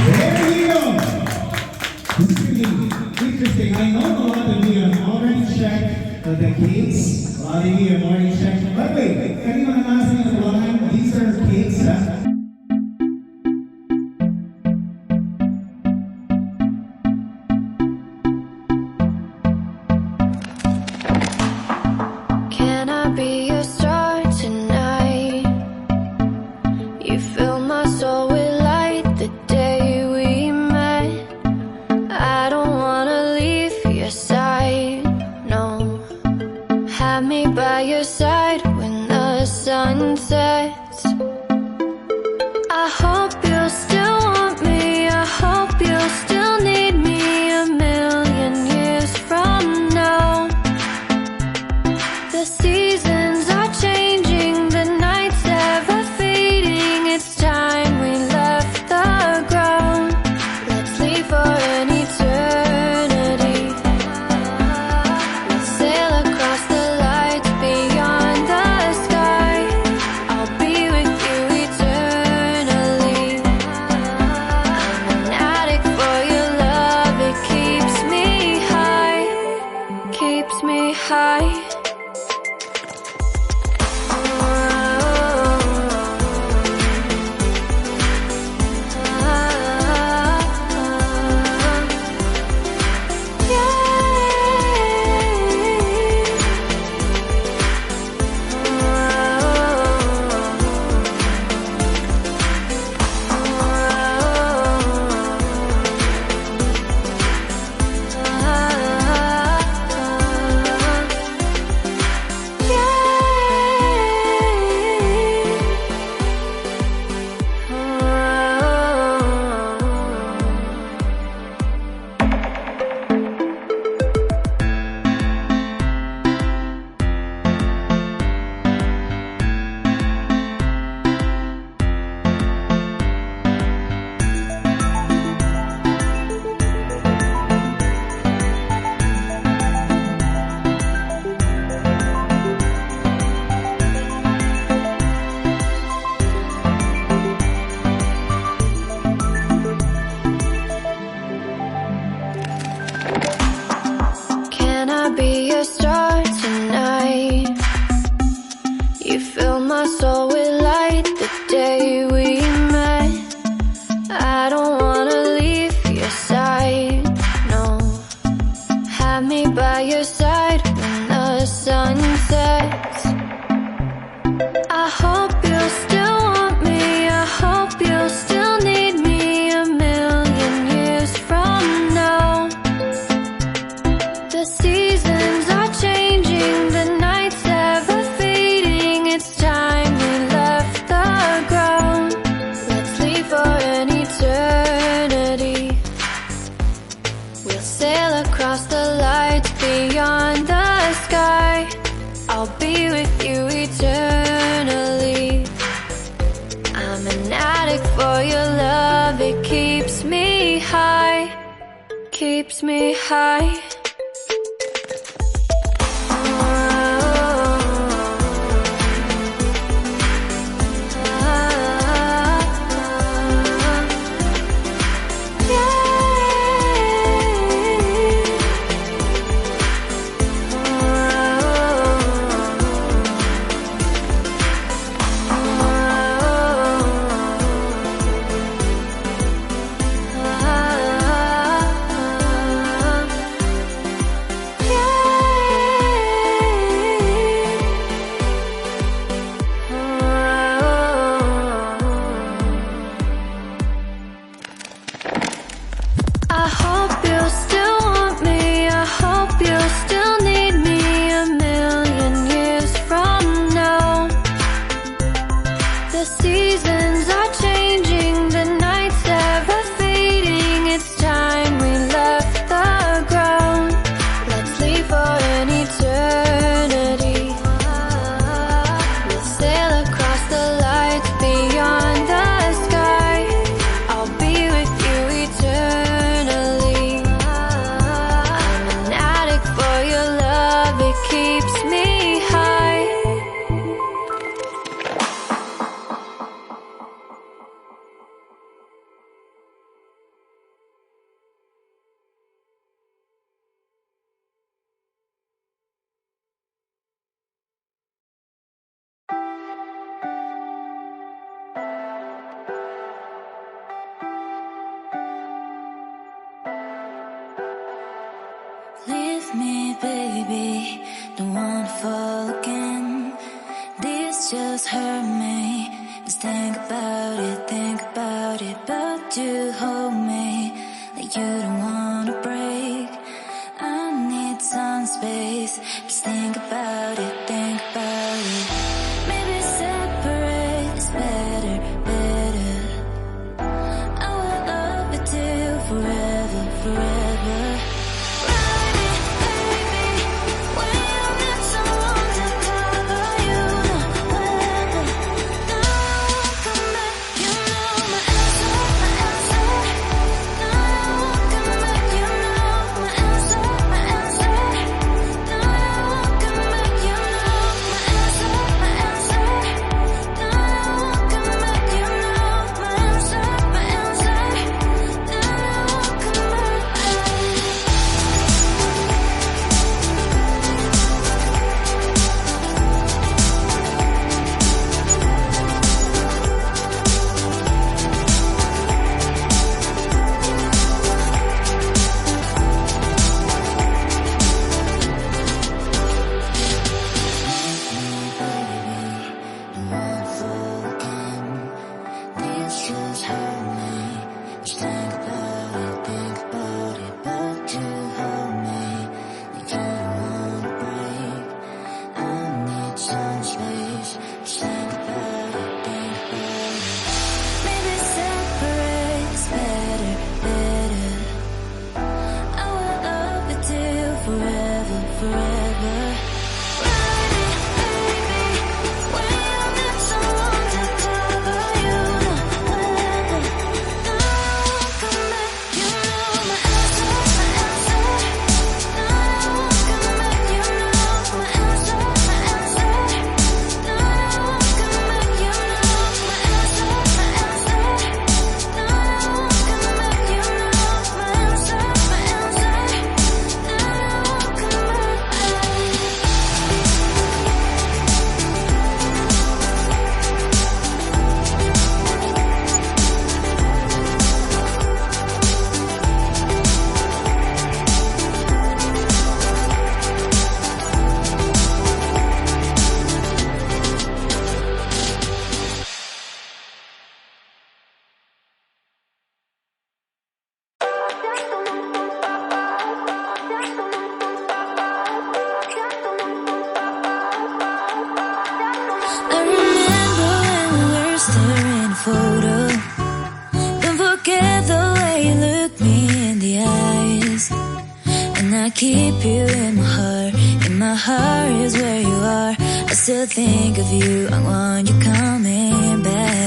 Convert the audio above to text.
There you go. This is going to be interesting. I know a lot of you have already checked the cakes. A lot of you have already checked. But wait, anyone asking the line? These are cakes, huh? Can I be your star tonight? You fill my soul with light the day we met. I don't wanna leave your side, no. Have me by your side when the sun sets. I hope you'll still want me. I hope you'll still need me a million years from now. The seasons are changing, the nights ever fading. It's time we left the ground. Let's leave for an eternity. We'll sail across the lights beyond the sky. I'll be with you eternally. I'm an addict for your love. It keeps me high, keeps me high. Can I be your star tonight? You fill my soul with light the day we met. I don't wanna leave your side, no. Have me by your side when the sun sets. I hope you'll still want me. I hope you'll still need me a million years from now. The seasons are changing, the nights ever fading. It's time we left the ground. Let's leave for an eternity. We'll sail across the lights beyond the sky. I'll be with you eternally. I'm an addict for your love. It keeps me high, keeps me high. I hope you'll still want me. I hope you'll still need me a million years from now. The seasons are changing, the nights ever fading. It's time we left the ground. Let's leave for an eternity. We'll sail across the lights beyond the sky. I'll be with you eternally. I'm an addict for your love. It keeps me high. just hurt me. Just think about it, but you hold me like you don't wanna break. I need some space. Just think about it, maybe separate is better, better. I will love you till forever, forever. Keep you in my heart is where you are. I still think of you, I want you coming back.